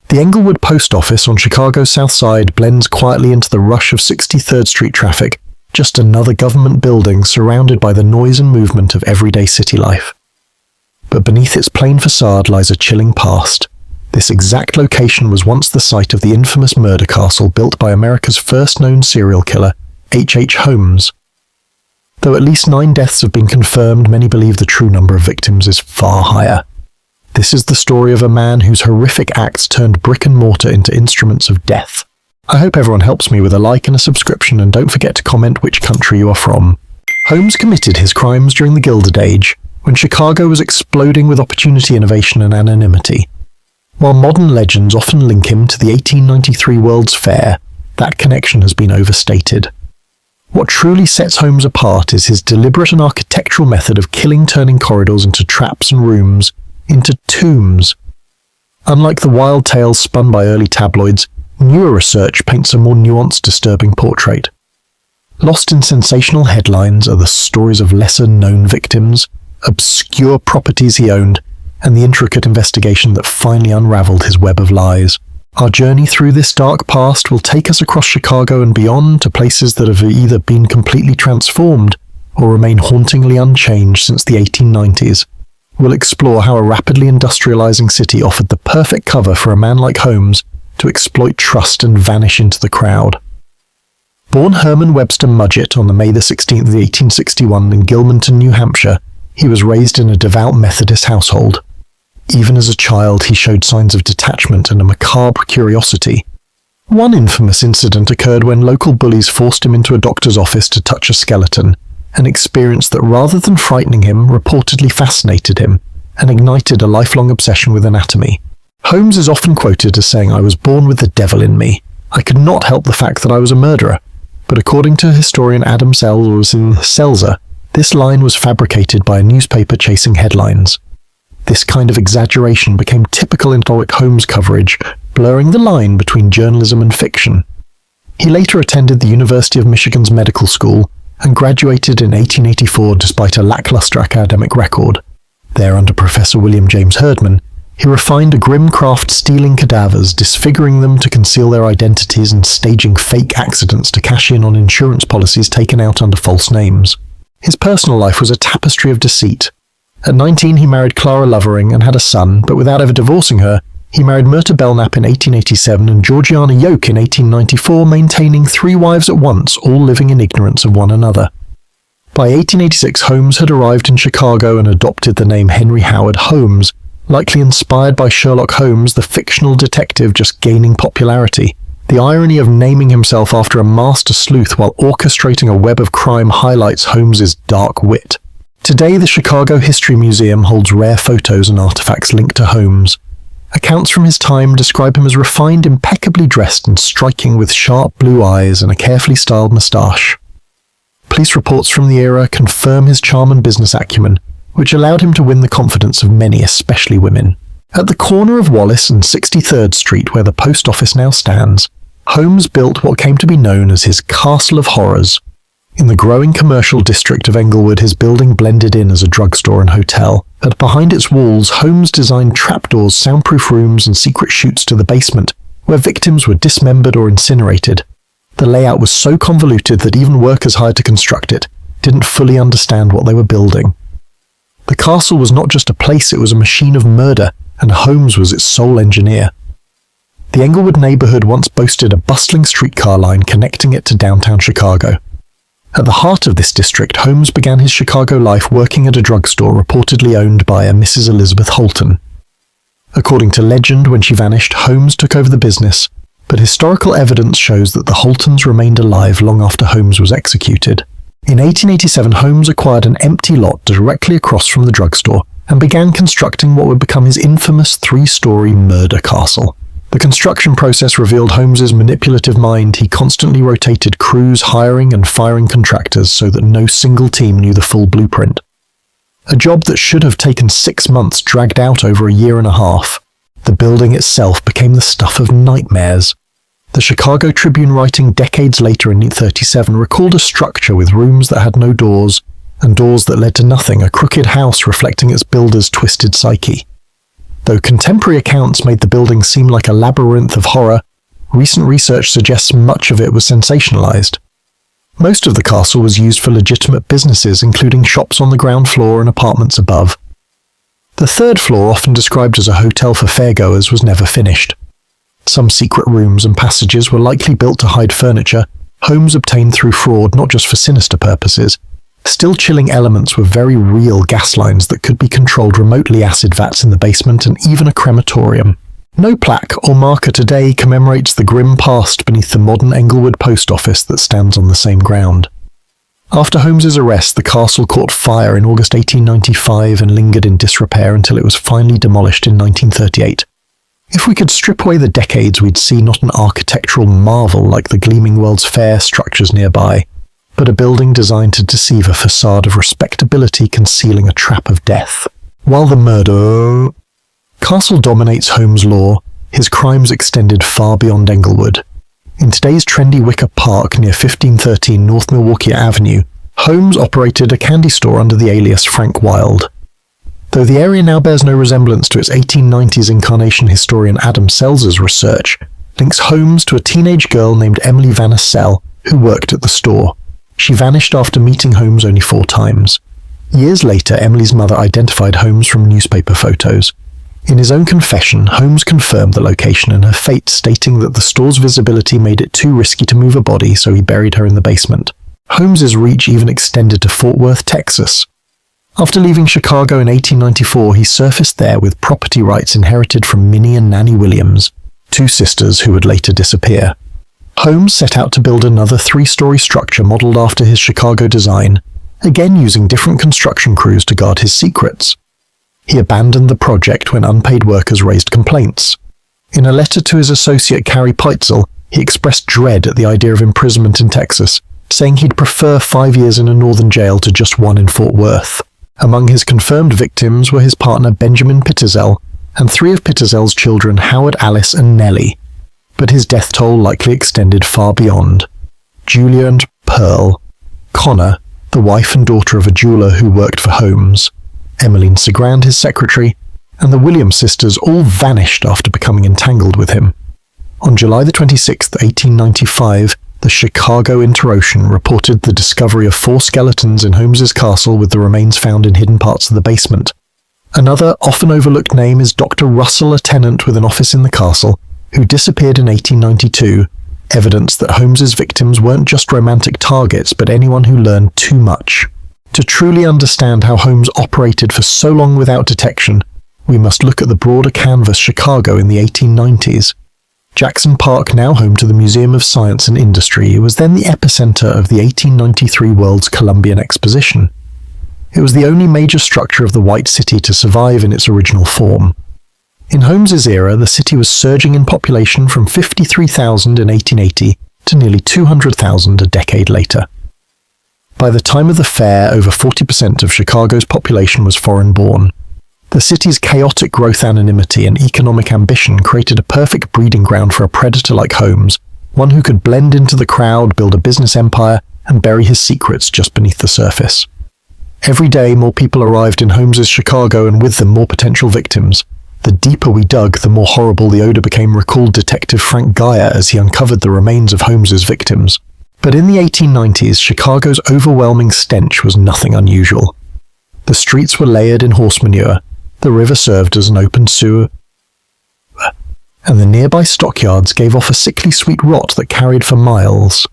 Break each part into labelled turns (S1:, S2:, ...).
S1: The Englewood Post Office on Chicago's South Side blends quietly into the rush of 63rd Street traffic, just another government building surrounded by the noise and movement of everyday city life. But beneath its plain facade lies a chilling past. This exact location was once the site of the infamous murder castle built by America's first known serial killer, H. Holmes. Though at least 9 deaths have been confirmed, many believe the true number of victims is far higher. This is the story of a man whose horrific acts turned brick and mortar into instruments of death. I hope everyone helps me with a like and a subscription, and don't forget to comment which country you are from. Holmes committed his crimes during the Gilded Age, when Chicago was exploding with opportunity, innovation, and anonymity. While modern legends often link him to the 1893 World's Fair, that connection has been overstated. What truly sets Holmes apart is his deliberate and architectural method of turning corridors into traps and rooms into tombs. Unlike the wild tales spun by early tabloids, newer research paints a more nuanced, disturbing portrait. Lost in sensational headlines are the stories of lesser-known victims, obscure properties he owned, and the intricate investigation that finally unraveled his web of lies. Our journey through this dark past will take us across Chicago and beyond to places that have either been completely transformed or remain hauntingly unchanged since the 1890s. We'll explore how a rapidly industrializing city offered the perfect cover for a man like Holmes to exploit trust and vanish into the crowd. Born Herman Webster Mudgett on May 16, 1861 in Gilmanton, New Hampshire, he was raised in a devout Methodist household. Even as a child, he showed signs of detachment and a macabre curiosity. One infamous incident occurred when local bullies forced him into a doctor's office to touch a skeleton, an experience that, rather than frightening him, reportedly fascinated him and ignited a lifelong obsession with anatomy. Holmes is often quoted as saying, "I was born with the devil in me. I could not help the fact that I was a murderer." But according to historian Adam Selzer, this line was fabricated by a newspaper chasing headlines. This kind of exaggeration became typical in Holmes coverage, blurring the line between journalism and fiction. He later attended the University of Michigan's medical school and graduated in 1884 despite a lackluster academic record. There, under Professor William James Herdman, he refined a grim craft stealing cadavers, disfiguring them to conceal their identities and staging fake accidents to cash in on insurance policies taken out under false names. His personal life was a tapestry of deceit. At 19, he married Clara Lovering and had a son, but without ever divorcing her, he married Myrta Belknap in 1887 and Georgiana Yoke in 1894, maintaining 3 wives at once, all living in ignorance of one another. By 1886, Holmes had arrived in Chicago and adopted the name Henry Howard Holmes, likely inspired by Sherlock Holmes, the fictional detective just gaining popularity. The irony of naming himself after a master sleuth while orchestrating a web of crime highlights Holmes's dark wit. Today, the Chicago History Museum holds rare photos and artifacts linked to Holmes. Accounts from his time describe him as refined, impeccably dressed, and striking with sharp blue eyes and a carefully styled moustache. Police reports from the era confirm his charm and business acumen, which allowed him to win the confidence of many, especially women. At the corner of Wallace and 63rd Street, where the post office now stands, Holmes built what came to be known as his Castle of Horrors. In the growing commercial district of Englewood, his building blended in as a drugstore and hotel, but behind its walls, Holmes designed trapdoors, soundproof rooms, and secret chutes to the basement, where victims were dismembered or incinerated. The layout was so convoluted that even workers hired to construct it didn't fully understand what they were building. The castle was not just a place, it was a machine of murder, and Holmes was its sole engineer. The Englewood neighborhood once boasted a bustling streetcar line connecting it to downtown Chicago. At the heart of this district, Holmes began his Chicago life working at a drugstore reportedly owned by a Mrs. Elizabeth Holton. According to legend, when she vanished, Holmes took over the business, but historical evidence shows that the Holtons remained alive long after Holmes was executed. In 1887, Holmes acquired an empty lot directly across from the drugstore and began constructing what would become his infamous 3-story murder castle. The construction process revealed Holmes's manipulative mind. He constantly rotated crews, hiring and firing contractors so that no single team knew the full blueprint. A job that should have taken 6 months dragged out over a year and a half. The building itself became the stuff of nightmares. The Chicago Tribune, writing decades later in 1937, recalled a structure with rooms that had no doors and doors that led to nothing, a crooked house reflecting its builder's twisted psyche. Though contemporary accounts made the building seem like a labyrinth of horror, recent research suggests much of it was sensationalized. Most of the castle was used for legitimate businesses, including shops on the ground floor and apartments above. The third floor, often described as a hotel for fairgoers, was never finished. Some secret rooms and passages were likely built to hide furniture, Holmes obtained through fraud, not just for sinister purposes. Still chilling elements were very real gas lines that could be controlled remotely, acid vats in the basement, and even a crematorium. No plaque or marker today commemorates the grim past beneath the modern Englewood post office that stands on the same ground. After Holmes's arrest, the castle caught fire in August 1895 and lingered in disrepair until it was finally demolished in 1938. If we could strip away the decades, we'd see not an architectural marvel like the gleaming World's Fair structures nearby, but a building designed to deceive, a facade of respectability concealing a trap of death. While the murder castle dominates Holmes' lore, his crimes extended far beyond Englewood. In today's trendy Wicker Park near 1513 North Milwaukee Avenue, Holmes operated a candy store under the alias Frank Wilde. Though the area now bears no resemblance to its 1890s incarnation, historian Adam Selzer's research links Holmes to a teenage girl named Emily Vanessel who worked at the store. She vanished after meeting Holmes only 4 times. Years later, Emily's mother identified Holmes from newspaper photos. In his own confession, Holmes confirmed the location and her fate, stating that the store's visibility made it too risky to move a body, so he buried her in the basement. Holmes's reach even extended to Fort Worth, Texas. After leaving Chicago in 1894, he surfaced there with property rights inherited from Minnie and Nanny Williams, 2 sisters who would later disappear. Holmes set out to build another 3-story structure modeled after his Chicago design, again using different construction crews to guard his secrets. He abandoned the project when unpaid workers raised complaints. In a letter to his associate Carrie Peitzel, he expressed dread at the idea of imprisonment in Texas, saying he'd prefer 5 years in a northern jail to just 1 in Fort Worth. Among his confirmed victims were his partner Benjamin Pittersell and 3 of Pittersell's children, Howard, Alice, and Nellie. But his death toll likely extended far beyond. Julia and Pearl, Connor, the wife and daughter of a jeweler who worked for Holmes, Emmeline Segrand, his secretary, and the Williams sisters all vanished after becoming entangled with him. On July 26, 1895, the Chicago Inter-Ocean reported the discovery of 4 skeletons in Holmes's castle, with the remains found in hidden parts of the basement. Another often overlooked name is Dr. Russell, a tenant with an office in the castle, who disappeared in 1892, evidence that Holmes's victims weren't just romantic targets, but anyone who learned too much. To truly understand how Holmes operated for so long without detection, we must look at the broader canvas Chicago in the 1890s. Jackson Park, now home to the Museum of Science and Industry, was then the epicenter of the 1893 World's Columbian Exposition. It was the only major structure of the White City to survive in its original form. In Holmes's era, the city was surging in population from 53,000 in 1880 to nearly 200,000 a decade later. By the time of the fair, over 40% of Chicago's population was foreign-born. The city's chaotic growth, anonymity, and economic ambition created a perfect breeding ground for a predator like Holmes, one who could blend into the crowd, build a business empire, and bury his secrets just beneath the surface. Every day, more people arrived in Holmes's Chicago, and with them more potential victims. The deeper we dug, the more horrible the odor became, recalled Detective Frank Geyer as he uncovered the remains of Holmes's victims. But in the 1890s, Chicago's overwhelming stench was nothing unusual. The streets were layered in horse manure, the river served as an open sewer, and the nearby stockyards gave off a sickly sweet rot that carried for miles.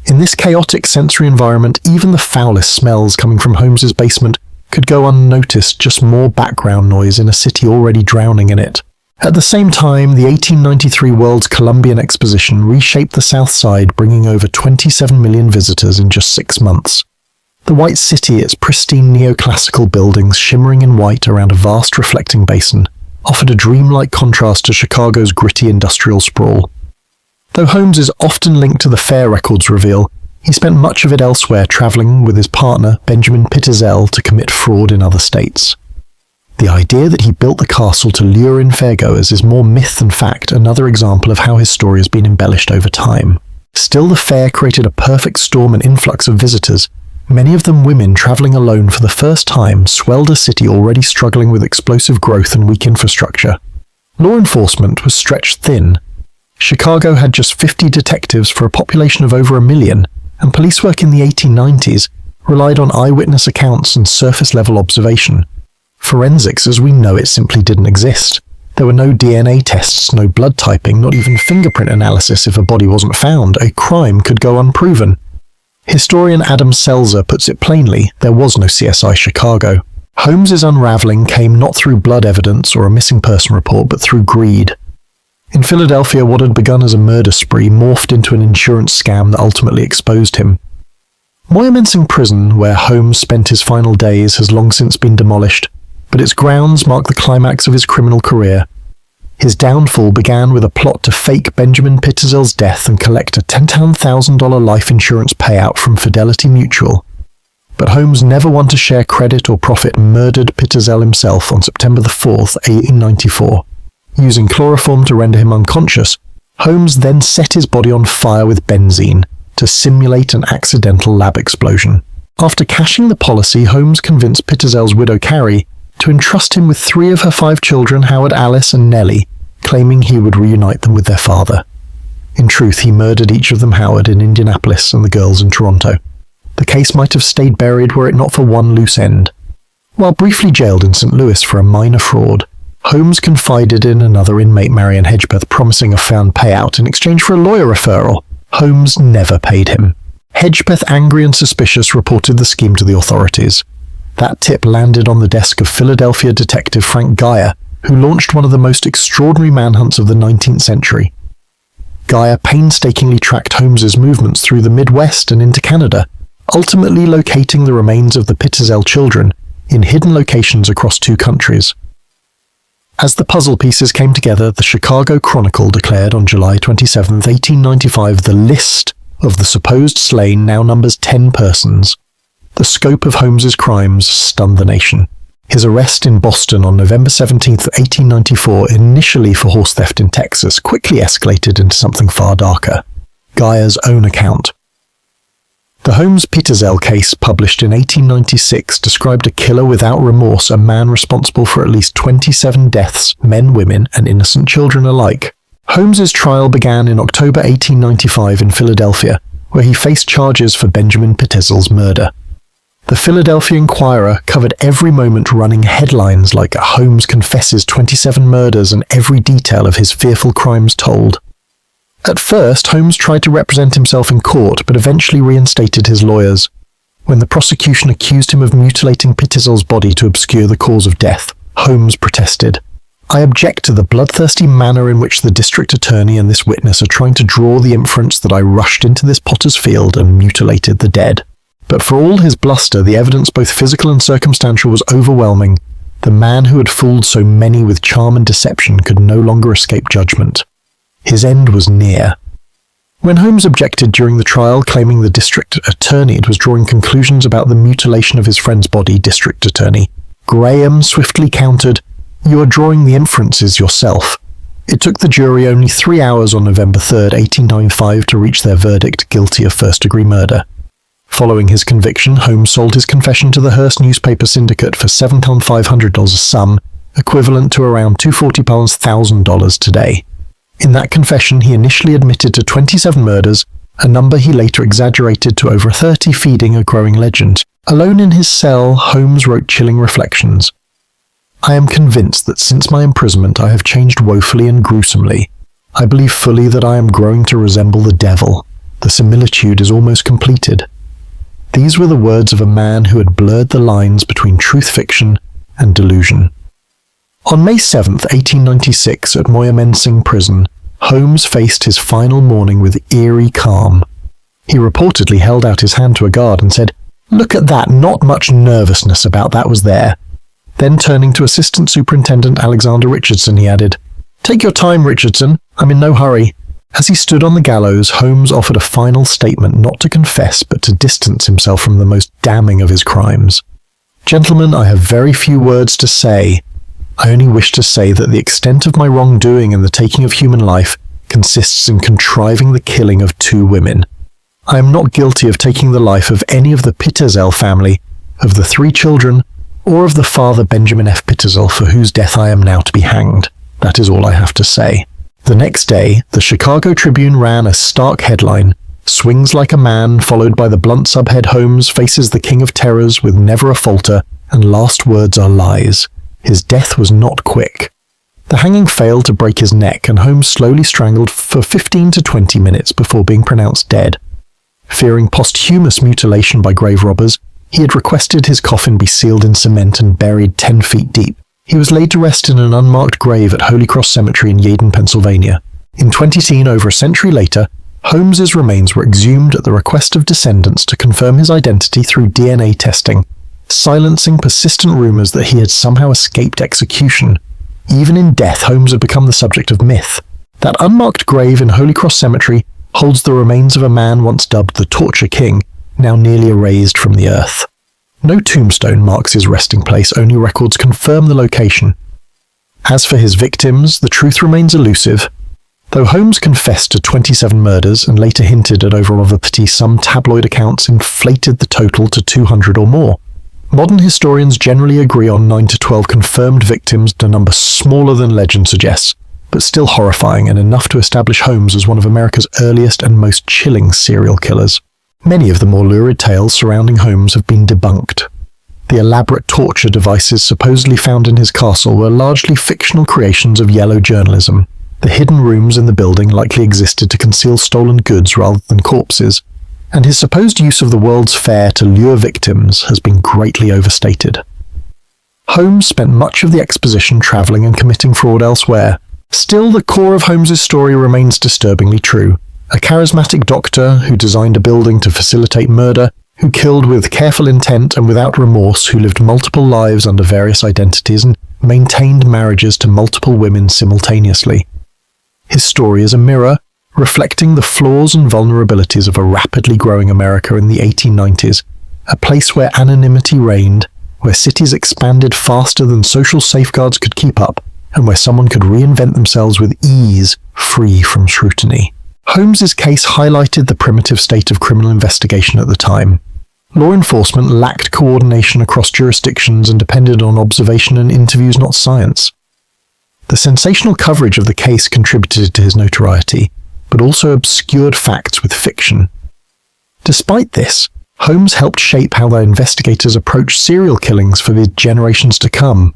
S1: In this chaotic sensory environment, even the foulest smells coming from Holmes's basement could go unnoticed, just more background noise in a city already drowning in it. At the same time, the 1893 World's Columbian Exposition reshaped the South Side, bringing over 27 million visitors in just 6 months. The White City, its pristine neoclassical buildings shimmering in white around a vast reflecting basin, offered a dreamlike contrast to Chicago's gritty industrial sprawl. Though Holmes is often linked to the fair records reveal, he spent much of it elsewhere, traveling with his partner Benjamin Pittersell to commit fraud in other states. The idea that he built the castle to lure in fairgoers is more myth than fact, another example of how his story has been embellished over time. Still, the fair created a perfect storm and influx of visitors, Many of them women traveling alone for the first time, swelled a city already struggling with explosive growth and weak infrastructure. Law enforcement was stretched thin. Chicago had just 50 detectives for a population of over 1 million, and police work in the 1890s relied on eyewitness accounts and surface-level observation. Forensics as we know it simply didn't exist. There were no DNA tests, no blood typing, not even fingerprint analysis if a body wasn't found. A crime could go unproven. Historian Adam Selzer puts it plainly, there was no CSI Chicago. Holmes's unraveling came not through blood evidence or a missing person report, but through greed. In Philadelphia, what had begun as a murder spree morphed into an insurance scam that ultimately exposed him. Moyamensing Prison, where Holmes spent his final days, has long since been demolished, but its grounds mark the climax of his criminal career. His downfall began with a plot to fake Benjamin Pitterzel's death and collect a $10,000 life insurance payout from Fidelity Mutual. But Holmes, never one to share credit or profit, murdered Pitterzel himself on September 4th, 1894. Using chloroform to render him unconscious, Holmes then set his body on fire with benzene to simulate an accidental lab explosion. After cashing the policy, Holmes convinced Pitterzel's widow Carrie to entrust him with 3 of her 5 children, Howard, Alice, and Nellie, claiming he would reunite them with their father. In truth, he murdered each of them, Howard in Indianapolis and the girls in Toronto. The case might have stayed buried were it not for one loose end. While briefly jailed in St. Louis for a minor fraud, Holmes confided in another inmate, Marion Hedgepeth, promising a found payout in exchange for a lawyer referral. Holmes never paid him. Hedgepeth, angry and suspicious, reported the scheme to the authorities. That tip landed on the desk of Philadelphia detective Frank Geyer, who launched one of the most extraordinary manhunts of the 19th century. Geyer painstakingly tracked Holmes's movements through the Midwest and into Canada, ultimately locating the remains of the Pitterzel children in hidden locations across 2 countries. As the puzzle pieces came together, the Chicago Chronicle declared on July 27, 1895, the list of the supposed slain now numbers 10 persons. The scope of Holmes's crimes stunned the nation. His arrest in Boston on November 17, 1894, initially for horse theft in Texas, quickly escalated into something far darker. Geyer's own account. The Holmes-Pitterzel case, published in 1896, described a killer without remorse, a man responsible for at least 27 deaths, men, women, and innocent children alike. Holmes's trial began in October 1895 in Philadelphia, where he faced charges for Benjamin Pitterzel's murder. The Philadelphia Inquirer covered every moment, running headlines like "Holmes confesses 27 murders and every detail of his fearful crimes told." At first, Holmes tried to represent himself in court, but eventually reinstated his lawyers. When the prosecution accused him of mutilating Pitterzel's body to obscure the cause of death, Holmes protested. "I object to the bloodthirsty manner in which the district attorney and this witness are trying to draw the inference that I rushed into this potter's field and mutilated the dead." But for all his bluster, the evidence, both physical and circumstantial, was overwhelming. The man who had fooled so many with charm and deception could no longer escape judgment. His end was near. When Holmes objected during the trial, claiming the district attorney was drawing conclusions about the mutilation of his friend's body, District Attorney Graham swiftly countered, "You are drawing the inferences yourself." It took the jury only 3 hours on November 3, 1895 to reach their verdict, guilty of first-degree murder. Following his conviction, Holmes sold his confession to the Hearst newspaper syndicate for $7,500, a sum equivalent to around £240,000 today. In that confession, he initially admitted to 27 murders, a number he later exaggerated to over 30, feeding a growing legend. Alone in his cell, Holmes wrote chilling reflections. "I am convinced that since my imprisonment I have changed woefully and gruesomely. I believe fully that I am growing to resemble the devil. The similitude is almost completed." These were the words of a man who had blurred the lines between truth-fiction and delusion. On May 7, 1896, at Moyamensing Prison, Holmes faced his final morning with eerie calm. He reportedly held out his hand to a guard and said, "Look at that, not much nervousness about that was there." Then turning to Assistant Superintendent Alexander Richardson, he added, "Take your time, Richardson, I'm in no hurry." As he stood on the gallows, Holmes offered a final statement, not to confess, but to distance himself from the most damning of his crimes. "Gentlemen, I have very few words to say. I only wish to say that the extent of my wrongdoing in the taking of human life consists in contriving the killing of 2 women. I am not guilty of taking the life of any of the Pitezel family, of the 3 children, or of the father Benjamin F. Pitezel, for whose death I am now to be hanged. That is all I have to say." The next day, the Chicago Tribune ran a stark headline: "Swings like a man, followed by the blunt subhead Holmes faces the king of terrors with never a falter, and last words are lies. His death was not quick." The hanging failed to break his neck, and Holmes slowly strangled for 15 to 20 minutes before being pronounced dead. Fearing posthumous mutilation by grave robbers, he had requested his coffin be sealed in cement and buried 10 feet deep. He was laid to rest in an unmarked grave at Holy Cross Cemetery in Yeadon, Pennsylvania. In 2010, over a century later, Holmes's remains were exhumed at the request of descendants to confirm his identity through DNA testing, silencing persistent rumors that he had somehow escaped execution. Even in death, Holmes had become the subject of myth. That unmarked grave in Holy Cross Cemetery holds the remains of a man once dubbed the Torture King, now nearly erased from the earth. No tombstone marks his resting place, only records confirm the location. As for his victims, the truth remains elusive. Though Holmes confessed to 27 murders and later hinted at over other petits, some tabloid accounts inflated the total to 200 or more. Modern historians generally agree on 9 to 12 confirmed victims, a number smaller than legend suggests, but still horrifying and enough to establish Holmes as one of America's earliest and most chilling serial killers. Many of the more lurid tales surrounding Holmes have been debunked. The elaborate torture devices supposedly found in his castle were largely fictional creations of yellow journalism. The hidden rooms in the building likely existed to conceal stolen goods rather than corpses, and his supposed use of the World's Fair to lure victims has been greatly overstated. Holmes spent much of the exposition travelling and committing fraud elsewhere. Still, the core of Holmes's story remains disturbingly true. A charismatic doctor who designed a building to facilitate murder, who killed with careful intent and without remorse, who lived multiple lives under various identities and maintained marriages to multiple women simultaneously. His story is a mirror, reflecting the flaws and vulnerabilities of a rapidly growing America in the 1890s, a place where anonymity reigned, where cities expanded faster than social safeguards could keep up, and where someone could reinvent themselves with ease, free from scrutiny. Holmes's case highlighted the primitive state of criminal investigation at the time. Law enforcement lacked coordination across jurisdictions and depended on observation and interviews, not science. The sensational coverage of the case contributed to his notoriety, but also obscured facts with fiction. Despite this, Holmes helped shape how the investigators approached serial killings for the generations to come.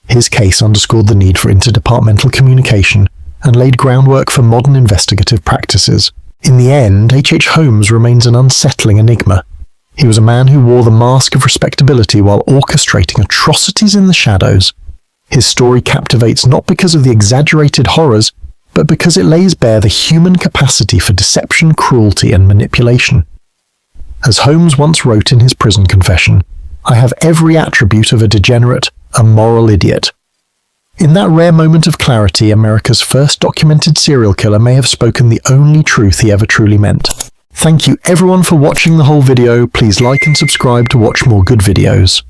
S1: His case underscored the need for interdepartmental communication and laid groundwork for modern investigative practices. In the end, H.H. Holmes remains an unsettling enigma. He was a man who wore the mask of respectability while orchestrating atrocities in the shadows. His story captivates not because of the exaggerated horrors, but because it lays bare the human capacity for deception, cruelty, and manipulation. As Holmes once wrote in his prison confession, "I have every attribute of a degenerate, a moral idiot." In that rare moment of clarity, America's first documented serial killer may have spoken the only truth he ever truly meant. Thank you everyone for watching the whole video. Please like and subscribe to watch more good videos.